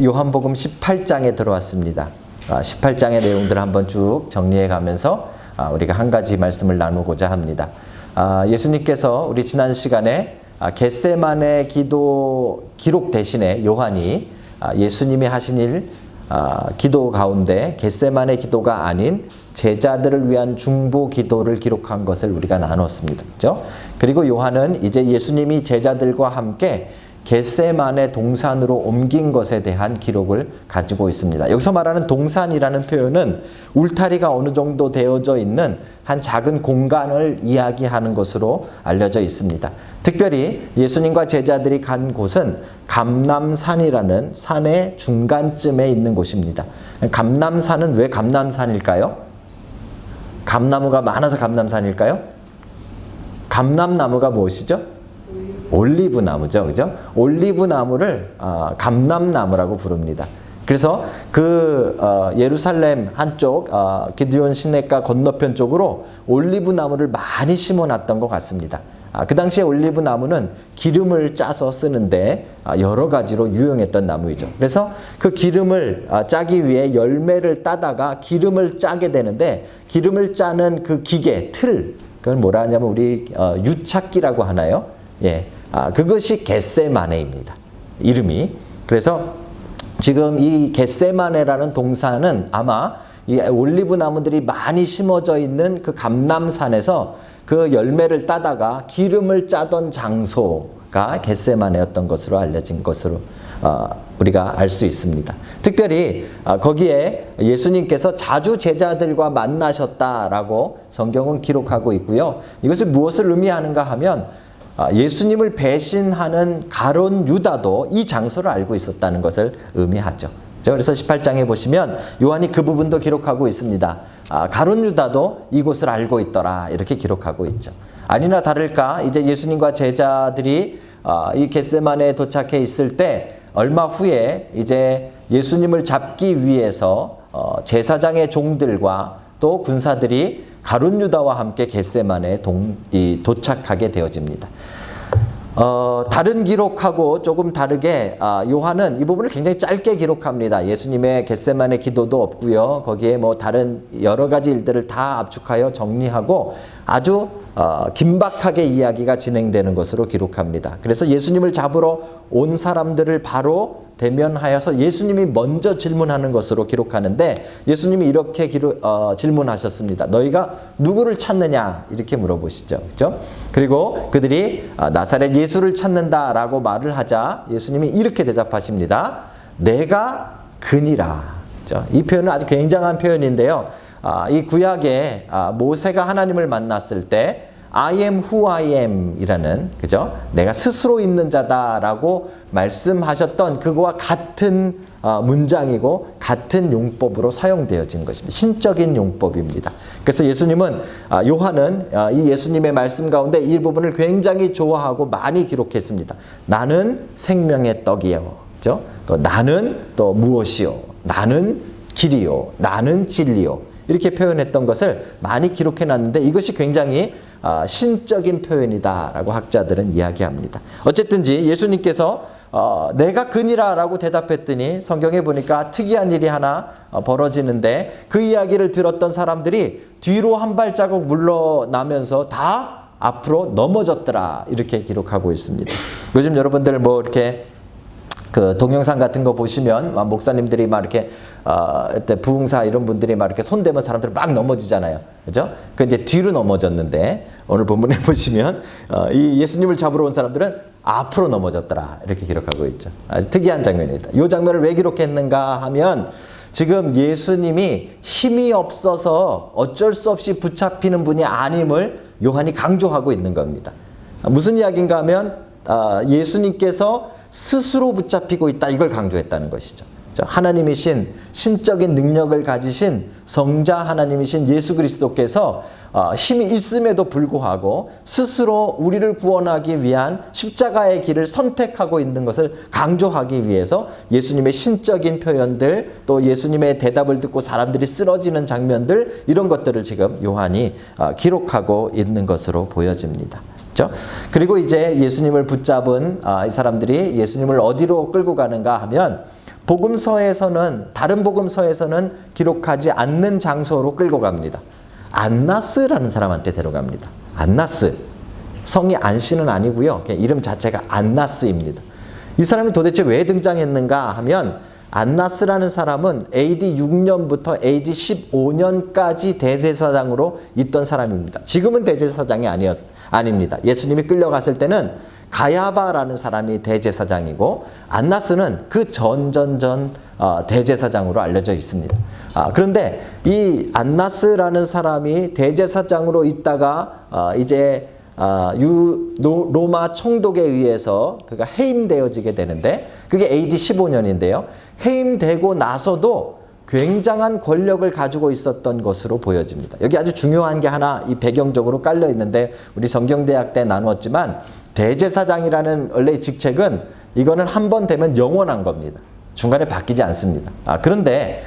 요한복음 18장에 들어왔습니다. 18장의 내용들을 한번 쭉 정리해 가면서 우리가 한 가지 말씀을 나누고자 합니다. 예수님께서 우리 지난 시간에 겟세마네 기도 기록 대신에 요한이 예수님이 하신 일 기도 가운데 겟세마네 기도가 아닌 제자들을 위한 중보 기도를 기록한 것을 우리가 나눴습니다. 그렇죠? 그리고 요한은 이제 예수님이 제자들과 함께 겟세마네 동산으로 옮긴 것에 대한 기록을 가지고 있습니다. 여기서 말하는 동산이라는 표현은 울타리가 어느 정도 되어져 있는 한 작은 공간을 이야기하는 것으로 알려져 있습니다. 특별히 예수님과 제자들이 간 곳은 감람산이라는 산의 중간쯤에 있는 곳입니다. 감람산은 왜 감람산일까요? 감나무가 많아서 감람산일까요? 감람나무가 무엇이죠? 올리브 나무죠, 그죠? 올리브 나무를 감람나무라고 부릅니다. 그래서 예루살렘 한쪽 기드온 시내가 건너편 쪽으로 올리브 나무를 많이 심어놨던 것 같습니다. 그 당시에 올리브 나무는 기름을 짜서 쓰는데 여러 가지로 유용했던 나무이죠. 그래서 그 기름을 짜기 위해 열매를 따다가 기름을 짜게 되는데 기름을 짜는 그 기계, 틀, 그걸 뭐라 하냐면 우리 유착기라고 하나요? 예. 그것이 겟세마네입니다. 이름이. 그래서 지금 이 겟세마네라는 동산은 아마 이 올리브 나무들이 많이 심어져 있는 그 감람산에서 그 열매를 따다가 기름을 짜던 장소가 겟세마네였던 것으로 알려진 것으로 우리가 알 수 있습니다. 특별히 거기에 예수님께서 자주 제자들과 만나셨다라고 성경은 기록하고 있고요. 이것이 무엇을 의미하는가 하면 예수님을 배신하는 가룟 유다도 이 장소를 알고 있었다는 것을 의미하죠. 그래서 18장에 보시면 요한이 그 부분도 기록하고 있습니다. 가룟 유다도 이곳을 알고 있더라 이렇게 기록하고 있죠. 아니나 다를까 이제 예수님과 제자들이 이 겟세마네에 도착해 있을 때 얼마 후에 이제 예수님을 잡기 위해서 제사장의 종들과 또 군사들이 가룟 유다와 함께 겟세마네에 도착하게 되어집니다. 다른 기록하고 조금 다르게 요한은 이 부분을 굉장히 짧게 기록합니다. 예수님의 겟세마네 기도도 없고요. 거기에 뭐 다른 여러 가지 일들을 다 압축하여 정리하고 아주 긴박하게 이야기가 진행되는 것으로 기록합니다. 그래서 예수님을 잡으러 온 사람들을 바로 대면하여서 예수님이 먼저 질문하는 것으로 기록하는데 예수님이 이렇게 질문하셨습니다. 너희가 누구를 찾느냐? 이렇게 물어보시죠. 그렇죠? 그리고 그들이 나사렛 예수를 찾는다라고 말을 하자 예수님이 이렇게 대답하십니다. 내가 그니라. 그렇죠? 이 표현은 아주 굉장한 표현인데요. 이 구약에 모세가 하나님을 만났을 때 I am who I am 이라는, 그죠? 내가 스스로 있는 자다라고 말씀하셨던 그거와 같은 문장이고 같은 용법으로 사용되어진 것입니다. 신적인 용법입니다. 그래서 예수님은, 요한은 이 예수님의 말씀 가운데 이 부분을 굉장히 좋아하고 많이 기록했습니다. 나는 생명의 떡이요. 그죠? 또 나는 또 무엇이요? 나는 길이요. 나는 진리요. 이렇게 표현했던 것을 많이 기록해 놨는데 이것이 굉장히 신적인 표현이다라고 학자들은 이야기합니다. 어쨌든지 예수님께서 내가 그니라라고 대답했더니 성경에 보니까 특이한 일이 하나 벌어지는데 그 이야기를 들었던 사람들이 뒤로 한 발자국 물러나면서 다 앞으로 넘어졌더라 이렇게 기록하고 있습니다. 요즘 여러분들 뭐 이렇게 그 동영상 같은 거 보시면 목사님들이 막 이렇게 부흥사 이런 분들이 막 이렇게 손대면 사람들이 막 넘어지잖아요. 그죠? 그 이제 뒤로 넘어졌는데 오늘 본문에 보시면 이 예수님을 잡으러 온 사람들은 앞으로 넘어졌더라. 이렇게 기록하고 있죠. 아주 특이한 장면입니다. 이 장면을 왜 기록했는가 하면 지금 예수님이 힘이 없어서 어쩔 수 없이 붙잡히는 분이 아님을 요한이 강조하고 있는 겁니다. 무슨 이야기인가 하면 예수님께서 스스로 붙잡히고 있다 이걸 강조했다는 것이죠. 하나님이신 신적인 능력을 가지신 성자 하나님이신 예수 그리스도께서 힘이 있음에도 불구하고 스스로 우리를 구원하기 위한 십자가의 길을 선택하고 있는 것을 강조하기 위해서 예수님의 신적인 표현들 또 예수님의 대답을 듣고 사람들이 쓰러지는 장면들 이런 것들을 지금 요한이 기록하고 있는 것으로 보여집니다. 그렇죠? 그리고 이제 예수님을 붙잡은 이 사람들이 예수님을 어디로 끌고 가는가 하면 복음서에서는, 다른 복음서에서는 기록하지 않는 장소로 끌고 갑니다. 안나스라는 사람한테 데려갑니다. 안나스. 성이 안씨는 아니고요. 그냥 이름 자체가 안나스입니다. 이 사람이 도대체 왜 등장했는가 하면, 안나스라는 사람은 AD 6년부터 AD 15년까지 대제사장으로 있던 사람입니다. 지금은 대제사장이 아닙니다. 예수님이 끌려갔을 때는 가야바라는 사람이 대제사장이고, 안나스는 그 대제사장으로 알려져 있습니다. 그런데 이 안나스라는 사람이 대제사장으로 있다가 이제 로마 총독에 의해서 그가 해임되어지게 되는데, 그게 AD 15년인데요. 해임되고 나서도 굉장한 권력을 가지고 있었던 것으로 보여집니다. 여기 아주 중요한 게 하나 이 배경적으로 깔려 있는데, 우리 성경대학 때 나누었지만, 대제사장이라는 원래 직책은 이거는 한 번 되면 영원한 겁니다. 중간에 바뀌지 않습니다. 그런데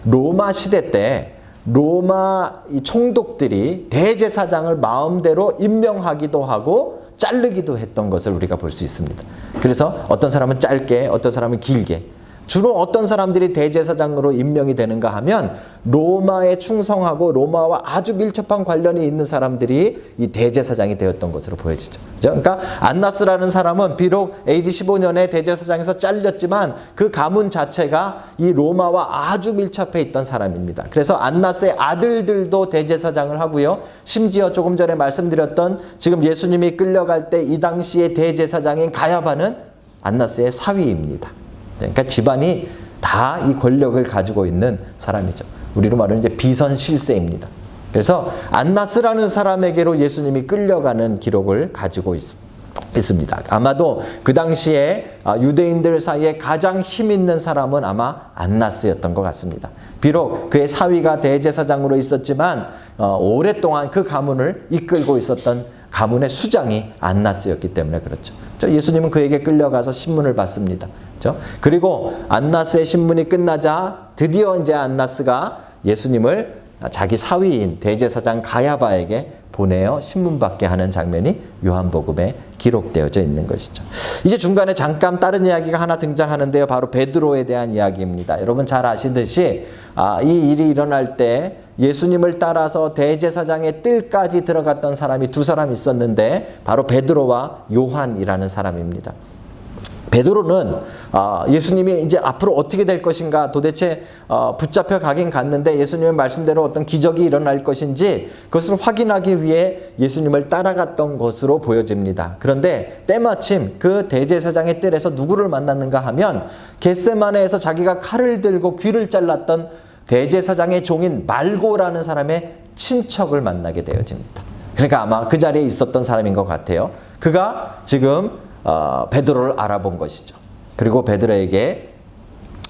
로마 시대 때 로마 이 총독들이 대제사장을 마음대로 임명하기도 하고 자르기도 했던 것을 우리가 볼 수 있습니다. 그래서 어떤 사람은 짧게, 어떤 사람은 길게. 주로 어떤 사람들이 대제사장으로 임명이 되는가 하면, 로마에 충성하고 로마와 아주 밀접한 관련이 있는 사람들이 이 대제사장이 되었던 것으로 보여지죠. 그러니까 안나스라는 사람은 비록 AD 15년에 대제사장에서 잘렸지만 그 가문 자체가 이 로마와 아주 밀접해 있던 사람입니다. 그래서 안나스의 아들들도 대제사장을 하고요. 심지어 조금 전에 말씀드렸던 지금 예수님이 끌려갈 때 이 당시의 대제사장인 가야바는 안나스의 사위입니다. 그러니까 집안이 다 이 권력을 가지고 있는 사람이죠. 우리로 말하면 이제 비선실세입니다. 그래서 안나스라는 사람에게로 예수님이 끌려가는 기록을 가지고 있습니다. 아마도 그 당시에 유대인들 사이에 가장 힘 있는 사람은 아마 안나스였던 것 같습니다. 비록 그의 사위가 대제사장으로 있었지만 오랫동안 그 가문을 이끌고 있었던 가문의 수장이 안나스였기 때문에 그렇죠. 예수님은 그에게 끌려가서 신문을 받습니다. 그리고 안나스의 신문이 끝나자 드디어 이제 안나스가 예수님을 자기 사위인 대제사장 가야바에게 보내어 신문받게 하는 장면이 요한복음에 기록되어져 있는 것이죠. 이제 중간에 잠깐 다른 이야기가 하나 등장하는데요. 바로 베드로에 대한 이야기입니다. 여러분 잘 아시듯이 이 일이 일어날 때 예수님을 따라서 대제사장의 뜰까지 들어갔던 사람이 두 사람 있었는데, 바로 베드로와 요한이라는 사람입니다. 베드로는 예수님이 이제 앞으로 어떻게 될 것인가 도대체 붙잡혀 가긴 갔는데, 예수님의 말씀대로 어떤 기적이 일어날 것인지 그것을 확인하기 위해 예수님을 따라갔던 것으로 보여집니다. 그런데 때마침 그 대제사장의 뜰에서 누구를 만났는가 하면, 겟세마네에서 자기가 칼을 들고 귀를 잘랐던 대제사장의 종인 말고라는 사람의 친척을 만나게 되어집니다. 그러니까 아마 그 자리에 있었던 사람인 것 같아요. 그가 지금 베드로를 알아본 것이죠. 그리고 베드로에게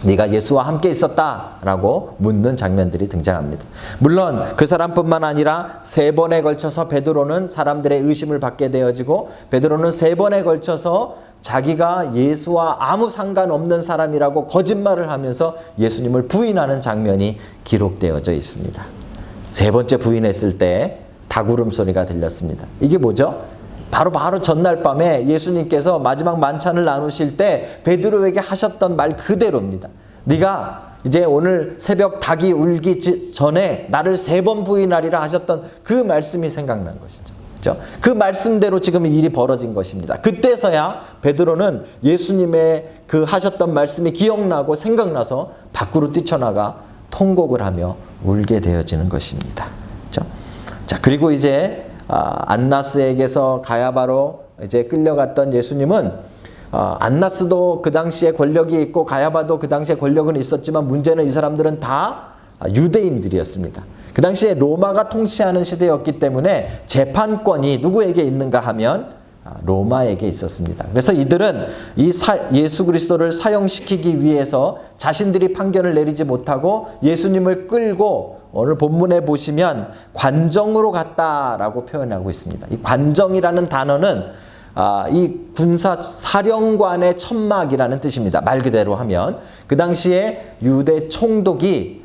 네가 예수와 함께 있었다라고 묻는 장면들이 등장합니다. 물론 그 사람뿐만 아니라 3번에 걸쳐서 베드로는 사람들의 의심을 받게 되어지고, 베드로는 3번에 걸쳐서 자기가 예수와 아무 상관없는 사람이라고 거짓말을 하면서 예수님을 부인하는 장면이 기록되어져 있습니다. 3번째 부인했을 때 닭울음 소리가 들렸습니다. 이게 뭐죠? 바로 전날 밤에 예수님께서 마지막 만찬을 나누실 때 베드로에게 하셨던 말 그대로입니다. 네가 이제 오늘 새벽 닭이 울기 전에 나를 3번 부인하리라 하셨던 그 말씀이 생각난 것이죠. 그렇죠? 그 말씀대로 지금 일이 벌어진 것입니다. 그때서야 베드로는 예수님의 그 하셨던 말씀이 기억나고 생각나서 밖으로 뛰쳐나가 통곡을 하며 울게 되어지는 것입니다. 그렇죠? 자, 그리고 이제 안나스에게서 가야바로 이제 끌려갔던 예수님은, 안나스도 그 당시에 권력이 있고 가야바도 그 당시에 권력은 있었지만, 문제는 이 사람들은 다 유대인들이었습니다. 그 당시에 로마가 통치하는 시대였기 때문에 재판권이 누구에게 있는가 하면 로마에게 있었습니다. 그래서 이들은 예수 그리스도를 사형시키기 위해서 자신들이 판결을 내리지 못하고 예수님을 끌고, 오늘 본문에 보시면 관정으로 갔다라고 표현하고 있습니다. 이 관정이라는 단어는 이 군사 사령관의 천막이라는 뜻입니다. 말 그대로 하면 그 당시에 유대 총독이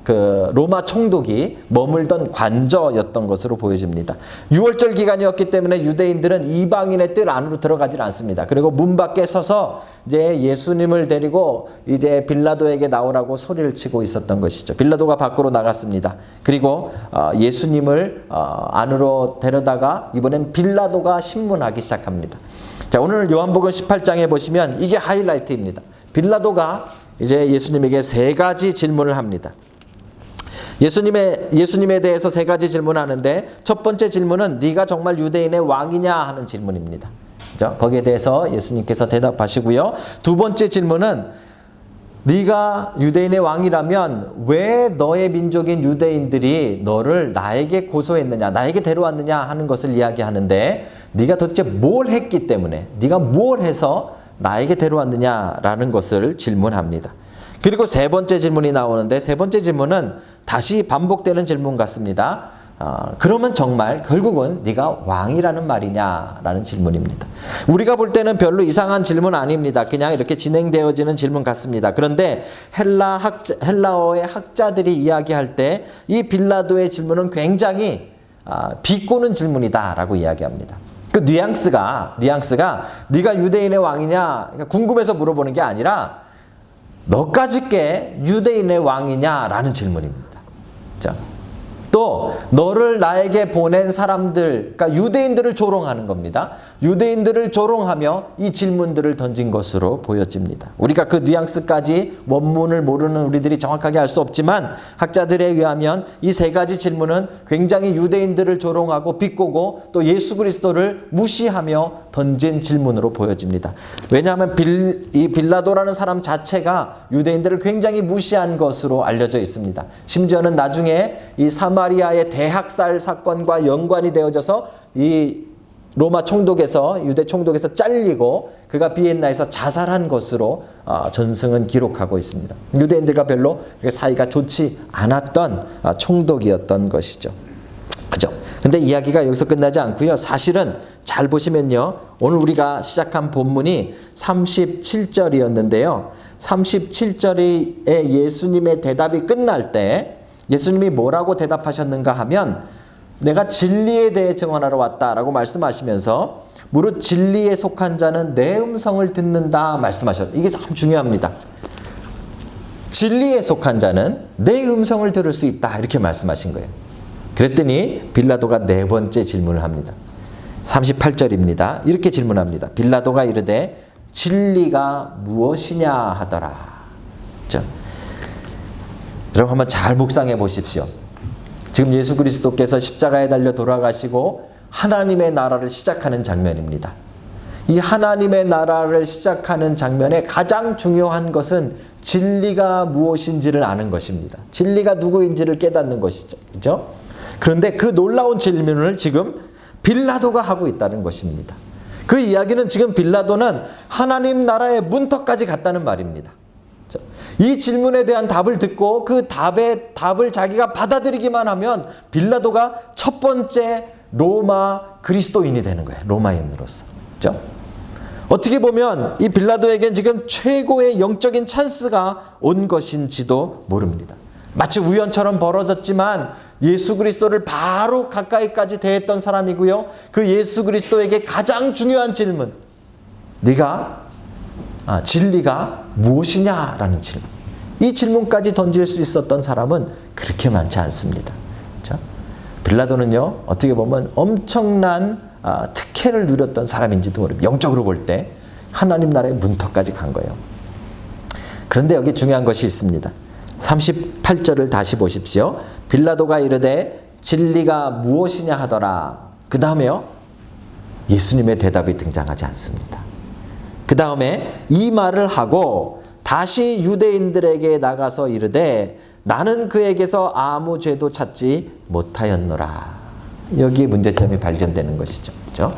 그 로마 총독이 머물던 관저였던 것으로 보여집니다. 6월절 기간이었기 때문에 유대인들은 이방인의 뜰 안으로 들어가질 않습니다. 그리고 문 밖에 서서 이제 예수님을 데리고 이제 빌라도에게 나오라고 소리를 치고 있었던 것이죠. 빌라도가 밖으로 나갔습니다. 그리고 예수님을 안으로 데려다가 이번엔 빌라도가 신문하기 시작합니다. 자, 오늘 요한복음 18장에 보시면 이게 하이라이트입니다. 빌라도가 이제 예수님에게 세 가지 질문을 합니다. 예수님에 대해서 세 가지 질문하는데 첫 번째 질문은 네가 정말 유대인의 왕이냐 하는 질문입니다. 그렇죠? 거기에 대해서 예수님께서 대답하시고요. 두 번째 질문은 네가 유대인의 왕이라면 왜 너의 민족인 유대인들이 너를 나에게 고소했느냐, 나에게 데려왔느냐 하는 것을 이야기하는데 네가 도대체 뭘 했기 때문에, 네가 뭘 해서 나에게 데려왔느냐라는 것을 질문합니다. 그리고 세 번째 질문이 나오는데 세 번째 질문은 다시 반복되는 질문 같습니다. 그러면 정말 결국은 네가 왕이라는 말이냐라는 질문입니다. 우리가 볼 때는 별로 이상한 질문 아닙니다. 그냥 이렇게 진행되어지는 질문 같습니다. 그런데 헬라어의 학자들이 이야기할 때 이 빌라도의 질문은 굉장히 비꼬는 질문이다라고 이야기합니다. 그 뉘앙스가 네가 유대인의 왕이냐 궁금해서 물어보는 게 아니라 너까지 게 유대인의 왕이냐라는 질문입니다. 자, 또 너를 나에게 보낸 사람들, 그러니까 유대인들을 조롱하는 겁니다. 유대인들을 조롱하며 이 질문들을 던진 것으로 보여집니다. 우리가 그 뉘앙스까지 원문을 모르는 우리들이 정확하게 알 수 없지만 학자들에 의하면 이 세 가지 질문은 굉장히 유대인들을 조롱하고 비꼬고 또 예수 그리스도를 무시하며 던진 질문으로 보여집니다. 왜냐하면 이 빌라도라는 사람 자체가 유대인들을 굉장히 무시한 것으로 알려져 있습니다. 심지어는 나중에 이 사마리아의 대학살 사건과 연관이 되어져서 이 로마 총독에서 유대 총독에서 잘리고 그가 비엔나에서 자살한 것으로 전승은 기록하고 있습니다. 유대인들과 별로 사이가 좋지 않았던 총독이었던 것이죠. 그죠? 근데 이야기가 여기서 끝나지 않고요. 사실은 잘 보시면요. 오늘 우리가 시작한 본문이 37절이었는데요. 37절의 예수님의 대답이 끝날 때 예수님이 뭐라고 대답하셨는가 하면 내가 진리에 대해 증언하러 왔다라고 말씀하시면서 무릇 진리에 속한 자는 내 음성을 듣는다 말씀하셨어요. 이게 참 중요합니다. 진리에 속한 자는 내 음성을 들을 수 있다 이렇게 말씀하신 거예요. 그랬더니 빌라도가 네 번째 질문을 합니다. 38절입니다. 이렇게 질문합니다. 빌라도가 이르되 진리가 무엇이냐 하더라. 그렇죠? 여러분 한번 잘 묵상해 보십시오. 지금 예수 그리스도께서 십자가에 달려 돌아가시고 하나님의 나라를 시작하는 장면입니다. 이 하나님의 나라를 시작하는 장면에 가장 중요한 것은 진리가 무엇인지를 아는 것입니다. 진리가 누구인지를 깨닫는 것이죠. 그렇죠? 그런데 그 놀라운 질문을 지금 빌라도가 하고 있다는 것입니다. 그 이야기는 지금 빌라도는 하나님 나라의 문턱까지 갔다는 말입니다. 이 질문에 대한 답을 듣고 그 답을 자기가 받아들이기만 하면 빌라도가 첫 번째 로마 그리스도인이 되는 거예요. 로마인으로서. 그렇죠? 어떻게 보면 이 빌라도에겐 지금 최고의 영적인 찬스가 온 것인지도 모릅니다. 마치 우연처럼 벌어졌지만 예수 그리스도를 바로 가까이까지 대했던 사람이고요. 그 예수 그리스도에게 가장 중요한 질문, 진리가 무엇이냐라는 질문. 이 질문까지 던질 수 있었던 사람은 그렇게 많지 않습니다. 그렇죠? 빌라도는요, 어떻게 보면 엄청난 특혜를 누렸던 사람인지도 모릅니다. 영적으로 볼 때 하나님 나라의 문턱까지 간 거예요. 그런데 여기 중요한 것이 있습니다. 38절을 다시 보십시오. 빌라도가 이르되 진리가 무엇이냐 하더라. 그 다음에요, 예수님의 대답이 등장하지 않습니다. 그 다음에 이 말을 하고 다시 유대인들에게 나가서 이르되 나는 그에게서 아무 죄도 찾지 못하였노라. 여기에 문제점이 발견되는 것이죠. 그렇죠?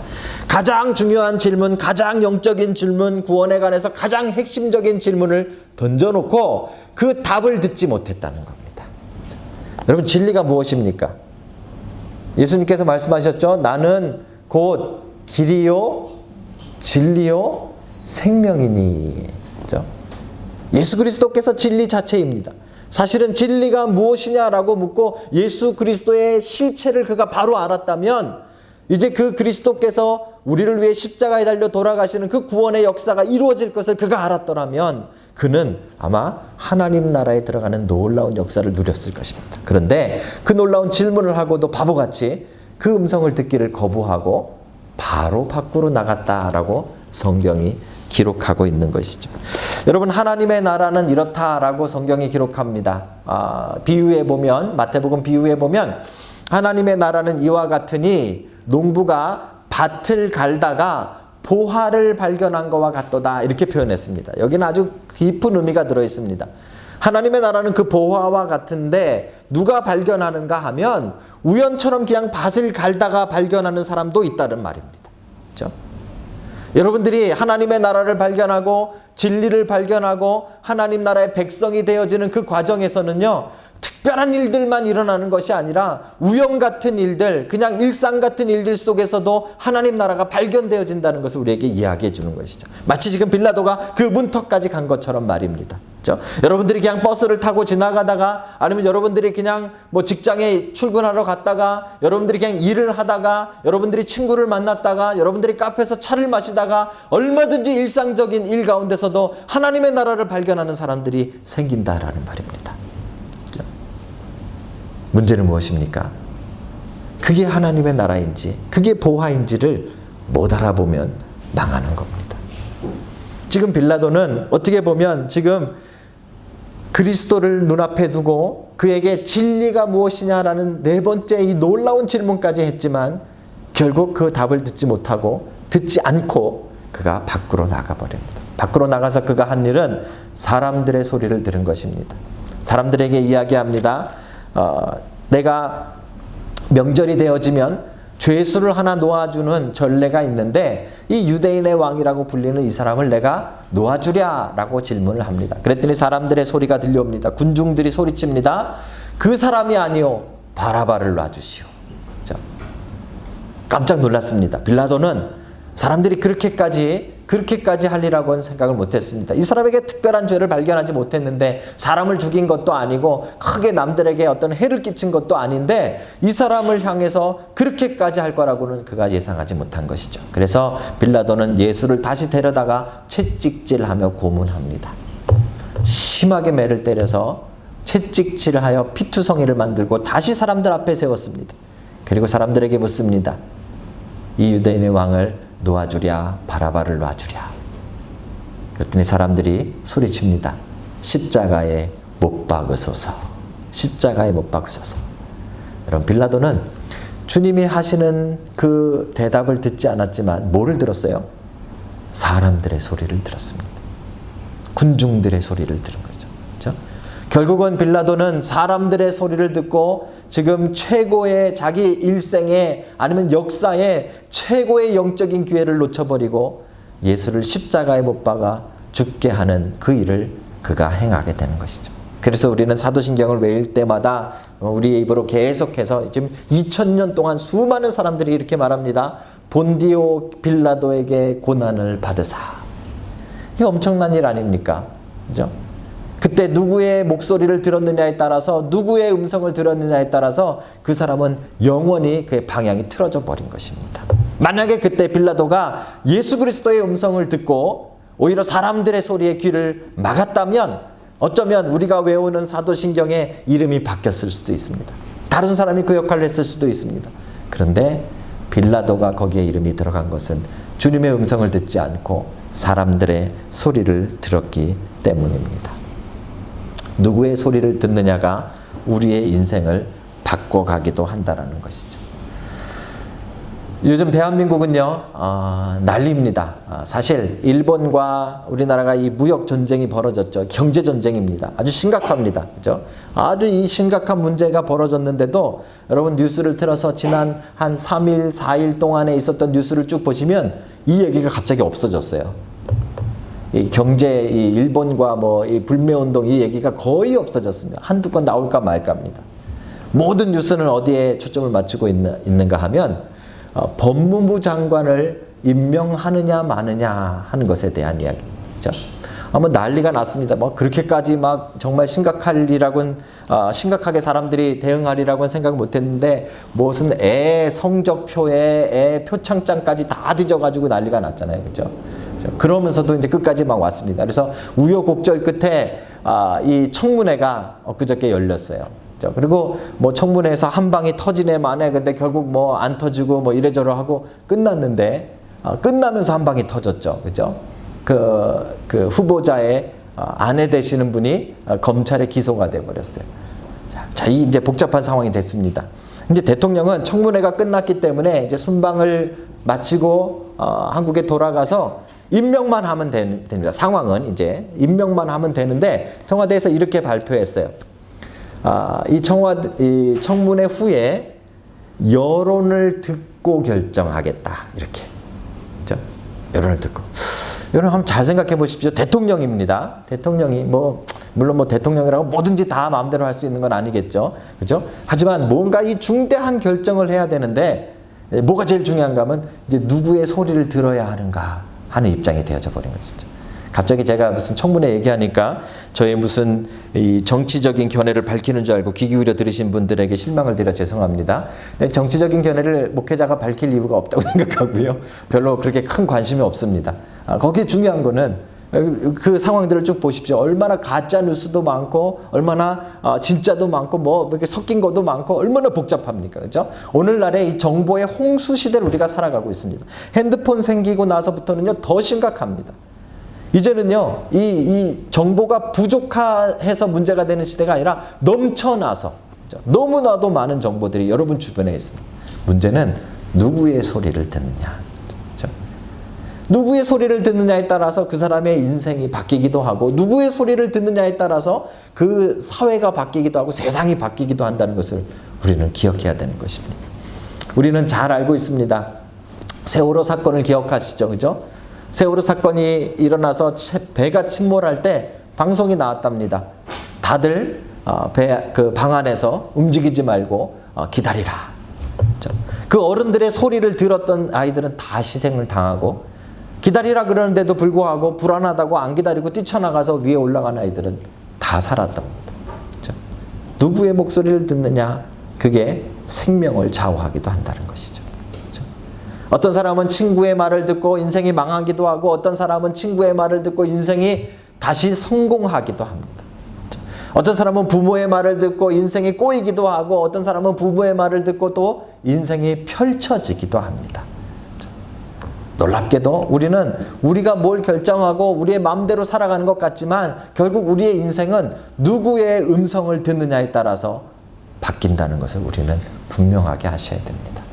가장 중요한 질문, 가장 영적인 질문, 구원에 관해서 가장 핵심적인 질문을 던져놓고 그 답을 듣지 못했다는 겁니다. 그렇죠? 여러분, 진리가 무엇입니까? 예수님께서 말씀하셨죠. 나는 곧 길이요 생명이니. 그렇죠? 예수 그리스도께서 진리 자체입니다. 사실은 진리가 무엇이냐라고 묻고 예수 그리스도의 실체를 그가 바로 알았다면 이제 그 그리스도께서 우리를 위해 십자가에 달려 돌아가시는 그 구원의 역사가 이루어질 것을 그가 알았더라면 그는 아마 하나님 나라에 들어가는 놀라운 역사를 누렸을 것입니다. 그런데 그 놀라운 질문을 하고도 바보같이 그 음성을 듣기를 거부하고 바로 밖으로 나갔다라고 성경이 기록하고 있는 것이죠. 여러분, 하나님의 나라는 이렇다라고 성경이 기록합니다. 비유해 보면, 마태복음 비유해 보면 하나님의 나라는 이와 같으니 농부가 밭을 갈다가 보화를 발견한 것과 같도다, 이렇게 표현했습니다. 여기는 아주 깊은 의미가 들어 있습니다. 하나님의 나라는 그 보화와 같은데 누가 발견하는가 하면 우연처럼 그냥 밭을 갈다가 발견하는 사람도 있다는 말입니다. 그렇죠? 여러분들이 하나님의 나라를 발견하고 진리를 발견하고 하나님 나라의 백성이 되어지는 그 과정에서는요, 특별한 일들만 일어나는 것이 아니라 우연 같은 일들, 그냥 일상 같은 일들 속에서도 하나님 나라가 발견되어진다는 것을 우리에게 이야기해 주는 것이죠. 마치 지금 빌라도가 그 문턱까지 간 것처럼 말입니다. 그렇죠? 여러분들이 그냥 버스를 타고 지나가다가, 아니면 여러분들이 그냥 뭐 직장에 출근하러 갔다가, 여러분들이 그냥 일을 하다가, 여러분들이 친구를 만났다가, 여러분들이 카페에서 차를 마시다가, 얼마든지 일상적인 일 가운데서도 하나님의 나라를 발견하는 사람들이 생긴다라는 말입니다. 문제는 무엇입니까? 그게 하나님의 나라인지, 그게 보화인지를 못 알아보면 망하는 겁니다. 지금 빌라도는 어떻게 보면 지금 그리스도를 눈앞에 두고 그에게 진리가 무엇이냐라는 네 번째 이 놀라운 질문까지 했지만 결국 그 답을 듣지 못하고, 듣지 않고 그가 밖으로 나가버립니다. 밖으로 나가서 그가 한 일은 사람들의 소리를 들은 것입니다. 사람들에게 이야기합니다. 내가 명절이 되어지면 죄수를 하나 놓아주는 전례가 있는데 이 유대인의 왕이라고 불리는 이 사람을 내가 놓아주랴라고 질문을 합니다. 그랬더니 사람들의 소리가 들려옵니다. 군중들이 소리칩니다. 그 사람이 아니요, 바라바를 놔주시오. 자, 깜짝 놀랐습니다. 빌라도는 사람들이 그렇게까지 하리라고는 생각을 못했습니다. 이 사람에게 특별한 죄를 발견하지 못했는데, 사람을 죽인 것도 아니고 크게 남들에게 어떤 해를 끼친 것도 아닌데 이 사람을 향해서 그렇게까지 할 거라고는 그가 예상하지 못한 것이죠. 그래서 빌라도는 예수를 다시 데려다가 채찍질하며 고문합니다. 심하게 매를 때려서 채찍질하여 피투성이를 만들고 다시 사람들 앞에 세웠습니다. 그리고 사람들에게 묻습니다. 이 유대인의 왕을 놓아주랴, 바라바를 놔주랴. 그랬더니 사람들이 소리칩니다. 십자가에 못 박으소서. 십자가에 못 박으소서. 여러분, 빌라도는 주님이 하시는 그 대답을 듣지 않았지만 뭐를 들었어요? 사람들의 소리를 들었습니다. 군중들의 소리를 들은 거죠. 그렇죠? 결국은 빌라도는 사람들의 소리를 듣고 지금 최고의 자기 일생에, 아니면 역사에 최고의 영적인 기회를 놓쳐버리고 예수를 십자가에 못 박아 죽게 하는 그 일을 그가 행하게 되는 것이죠. 그래서 우리는 사도신경을 외울 때마다 우리의 입으로 계속해서 지금 2000년 동안 수많은 사람들이 이렇게 말합니다. 본디오 빌라도에게 고난을 받으사. 이게 엄청난 일 아닙니까? 그죠? 그때 누구의 목소리를 들었느냐에 따라서, 누구의 음성을 들었느냐에 따라서 그 사람은 영원히 그의 방향이 틀어져 버린 것입니다. 만약에 그때 빌라도가 예수 그리스도의 음성을 듣고 오히려 사람들의 소리에 귀를 막았다면 어쩌면 우리가 외우는 사도신경의 이름이 바뀌었을 수도 있습니다. 다른 사람이 그 역할을 했을 수도 있습니다. 그런데 빌라도가 거기에 이름이 들어간 것은 주님의 음성을 듣지 않고 사람들의 소리를 들었기 때문입니다. 누구의 소리를 듣느냐가 우리의 인생을 바꿔가기도 한다는 것이죠. 요즘 대한민국은요, 난리입니다. 사실 일본과 우리나라가 이 무역 전쟁이 벌어졌죠. 경제 전쟁입니다. 아주 심각합니다. 그죠? 아주 이 심각한 문제가 벌어졌는데도 여러분 뉴스를 틀어서 지난 한 3일, 4일 동안에 있었던 뉴스를 쭉 보시면 이 얘기가 갑자기 없어졌어요. 이 경제, 이 일본과 이 불매운동 이 얘기가 거의 없어졌습니다. 한두 건 나올까 말까입니다. 모든 뉴스는 어디에 초점을 맞추고 있는가 하면 법무부 장관을 임명하느냐 마느냐 하는 것에 대한 이야기입니다. 그렇죠? 아마 난리가 났습니다. 뭐 그렇게까지 막 정말 심각하리라고는 심각하게 사람들이 대응하리라고는 생각 못했는데 무슨 애 성적표에 애 표창장까지 다 뒤져가지고 난리가 났잖아요, 그렇죠? 그러면서도 이제 끝까지 막 왔습니다. 그래서 우여곡절 끝에 이 청문회가 엊그저께 열렸어요. 그리고 뭐 청문회에서 한 방이 터지네 마네, 근데 결국 뭐 안 터지고 뭐 이래저래 하고 끝났는데 끝나면서 한 방이 터졌죠, 그죠? 그 후보자의 아내 되시는 분이 검찰에 기소가 돼 버렸어요. 자, 이 이제 복잡한 상황이 됐습니다. 이제 대통령은 청문회가 끝났기 때문에 이제 순방을 마치고 한국에 돌아가서 임명만 하면 됩니다. 상황은 이제 임명만 하면 되는데 청와대에서 이렇게 발표했어요. 이 청문회 후에 여론을 듣고 결정하겠다, 이렇게. 그렇죠? 여론을 듣고. 여러분 한번 잘 생각해 보십시오. 대통령입니다. 대통령이 물론 대통령이라고 뭐든지 다 마음대로 할 수 있는 건 아니겠죠. 그죠? 하지만 뭔가 이 중대한 결정을 해야 되는데 뭐가 제일 중요한가 하면 이제 누구의 소리를 들어야 하는가 하는 입장이 되어져 버린 것이죠. 갑자기 제가 무슨 청문회 얘기하니까 저의 무슨 이 정치적인 견해를 밝히는 줄 알고 귀 기울여 들으신 분들에게 실망을 드려 죄송합니다. 정치적인 견해를 목회자가 밝힐 이유가 없다고 생각하고요. 별로 그렇게 큰 관심이 없습니다. 거기에 중요한 거는 그 상황들을 쭉 보십시오. 얼마나 가짜 뉴스도 많고 얼마나 진짜도 많고 뭐 이렇게 섞인 것도 많고 얼마나 복잡합니까, 그렇죠? 오늘날의 이 정보의 홍수 시대를 우리가 살아가고 있습니다. 핸드폰 생기고 나서부터는요 더 심각합니다. 이제는요 이 정보가 부족해서 문제가 되는 시대가 아니라 넘쳐나서, 그렇죠? 너무나도 많은 정보들이 여러분 주변에 있습니다. 문제는 누구의 소리를 듣느냐. 누구의 소리를 듣느냐에 따라서 그 사람의 인생이 바뀌기도 하고 누구의 소리를 듣느냐에 따라서 그 사회가 바뀌기도 하고 세상이 바뀌기도 한다는 것을 우리는 기억해야 되는 것입니다. 우리는 잘 알고 있습니다. 세월호 사건을 기억하시죠, 그죠? 세월호 사건이 일어나서 배가 침몰할 때 방송이 나왔답니다. 다들 그 방 안에서 움직이지 말고 기다리라. 그 어른들의 소리를 들었던 아이들은 다 희생을 당하고 기다리라 그러는데도 불구하고 불안하다고 안 기다리고 뛰쳐나가서 위에 올라간 아이들은 다 살았답니다. 누구의 목소리를 듣느냐, 그게 생명을 좌우하기도 한다는 것이죠. 어떤 사람은 친구의 말을 듣고 인생이 망하기도 하고 어떤 사람은 친구의 말을 듣고 인생이 다시 성공하기도 합니다. 어떤 사람은 부모의 말을 듣고 인생이 꼬이기도 하고 어떤 사람은 부모의 말을 듣고 또 인생이 펼쳐지기도 합니다. 놀랍게도 우리는 우리가 뭘 결정하고 우리의 마음대로 살아가는 것 같지만 결국 우리의 인생은 누구의 음성을 듣느냐에 따라서 바뀐다는 것을 우리는 분명하게 하셔야 됩니다.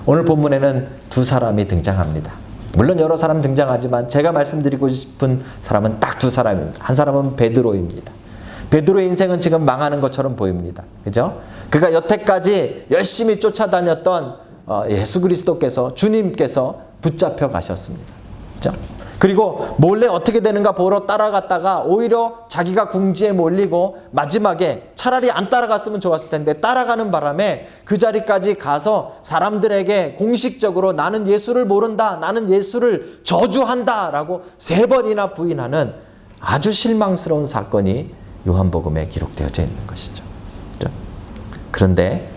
오늘 본문에는 두 사람이 등장합니다. 물론 여러 사람 등장하지만 제가 말씀드리고 싶은 사람은 딱 두 사람입니다. 한 사람은 베드로입니다. 베드로의 인생은 지금 망하는 것처럼 보입니다. 그죠? 그가 여태까지 열심히 쫓아다녔던 예수 그리스도께서, 주님께서 붙잡혀 가셨습니다. 그죠? 그리고 몰래 어떻게 되는가 보러 따라갔다가 오히려 자기가 궁지에 몰리고 마지막에 차라리 안 따라갔으면 좋았을 텐데 따라가는 바람에 그 자리까지 가서 사람들에게 공식적으로 나는 예수를 모른다, 나는 예수를 저주한다 라고 3번이나 부인하는 아주 실망스러운 사건이 요한복음에 기록되어져 있는 것이죠. 그죠? 그런데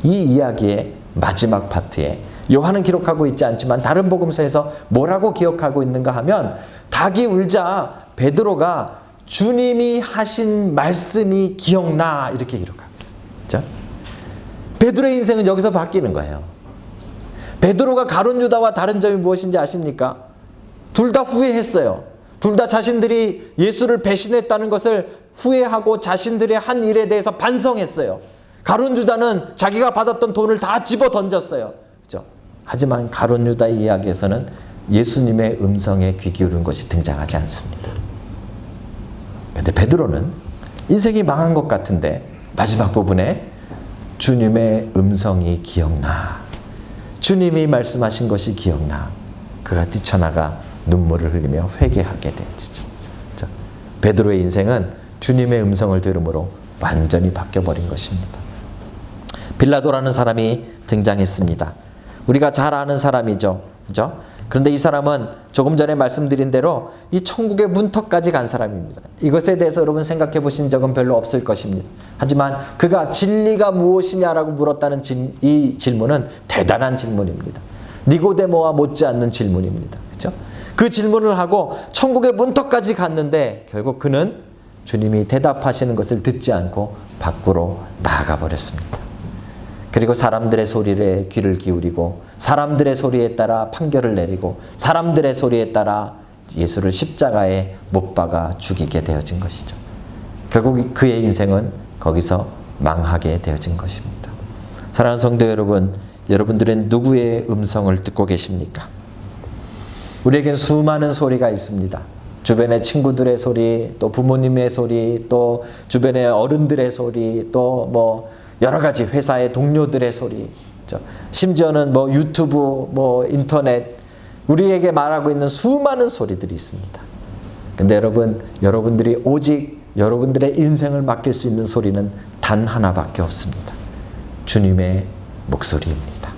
이 이야기의 마지막 파트에 요한은 기록하고 있지 않지만 다른 복음서에서 뭐라고 기억하고 있는가 하면 닭이 울자 베드로가 주님이 하신 말씀이 기억나 이렇게 기록하고 있습니다. 그렇죠? 베드로의 인생은 여기서 바뀌는 거예요. 베드로가 가룟 유다와 다른 점이 무엇인지 아십니까? 둘 다 후회했어요. 둘 다 자신들이 예수를 배신했다는 것을 후회하고 자신들의 한 일에 대해서 반성했어요. 가룟 유다는 자기가 받았던 돈을 다 집어 던졌어요. 그렇죠? 하지만 가룟 유다의 이야기에서는 예수님의 음성에 귀 기울인 것이 등장하지 않습니다. 그런데 베드로는 인생이 망한 것 같은데 마지막 부분에 주님의 음성이 기억나, 주님이 말씀하신 것이 기억나, 그가 뛰쳐나가 눈물을 흘리며 회개하게 되어지죠. 그렇죠? 베드로의 인생은 주님의 음성을 들음으로 완전히 바뀌어버린 것입니다. 빌라도라는 사람이 등장했습니다. 우리가 잘 아는 사람이죠. 그죠? 그런데 이 사람은 조금 전에 말씀드린 대로 이 천국의 문턱까지 간 사람입니다. 이것에 대해서 여러분 생각해 보신 적은 별로 없을 것입니다. 하지만 그가 진리가 무엇이냐라고 물었다는 이 질문은 대단한 질문입니다. 니고데모와 못지않는 질문입니다. 그렇죠? 그 질문을 하고 천국의 문턱까지 갔는데 결국 그는 주님이 대답하시는 것을 듣지 않고 밖으로 나아가 버렸습니다. 그리고 사람들의 소리에 귀를 기울이고 사람들의 소리에 따라 판결을 내리고 사람들의 소리에 따라 예수를 십자가에 못 박아 죽이게 되어진 것이죠. 결국 그의 인생은 거기서 망하게 되어진 것입니다. 사랑하는 성도 여러분, 여러분들은 누구의 음성을 듣고 계십니까? 우리에겐 수많은 소리가 있습니다. 주변의 친구들의 소리, 또 부모님의 소리, 또 주변의 어른들의 소리, 또 뭐 여러 가지 회사의 동료들의 소리, 심지어는 뭐 유튜브, 뭐 인터넷, 우리에게 말하고 있는 수많은 소리들이 있습니다. 근데 여러분들이 오직 여러분들의 인생을 맡길 수 있는 소리는 단 하나밖에 없습니다. 주님의 목소리입니다.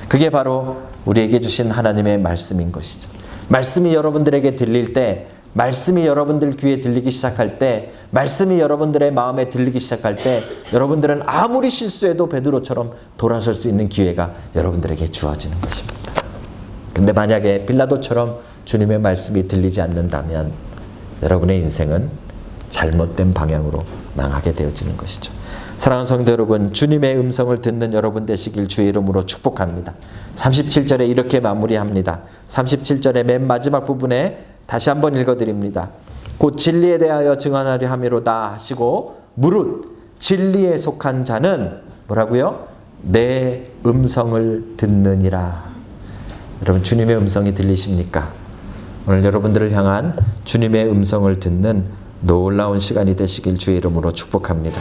그게 바로 우리에게 주신 하나님의 말씀인 것이죠. 말씀이 여러분들에게 들릴 때, 말씀이 여러분들 귀에 들리기 시작할 때, 말씀이 여러분들의 마음에 들리기 시작할 때 여러분들은 아무리 실수해도 베드로처럼 돌아설 수 있는 기회가 여러분들에게 주어지는 것입니다. 근데 만약에 빌라도처럼 주님의 말씀이 들리지 않는다면 여러분의 인생은 잘못된 방향으로 망하게 되어지는 것이죠. 사랑하는 성도 여러분, 주님의 음성을 듣는 여러분 되시길 주의 이름으로 축복합니다. 37절에 이렇게 마무리합니다. 37절의 맨 마지막 부분에 다시 한번 읽어드립니다. 곧 진리에 대하여 증언하려 함이로다 하시고 무릇 진리에 속한 자는 뭐라고요? 내 음성을 듣느니라. 여러분, 주님의 음성이 들리십니까? 오늘 여러분들을 향한 주님의 음성을 듣는 놀라운 시간이 되시길 주의 이름으로 축복합니다.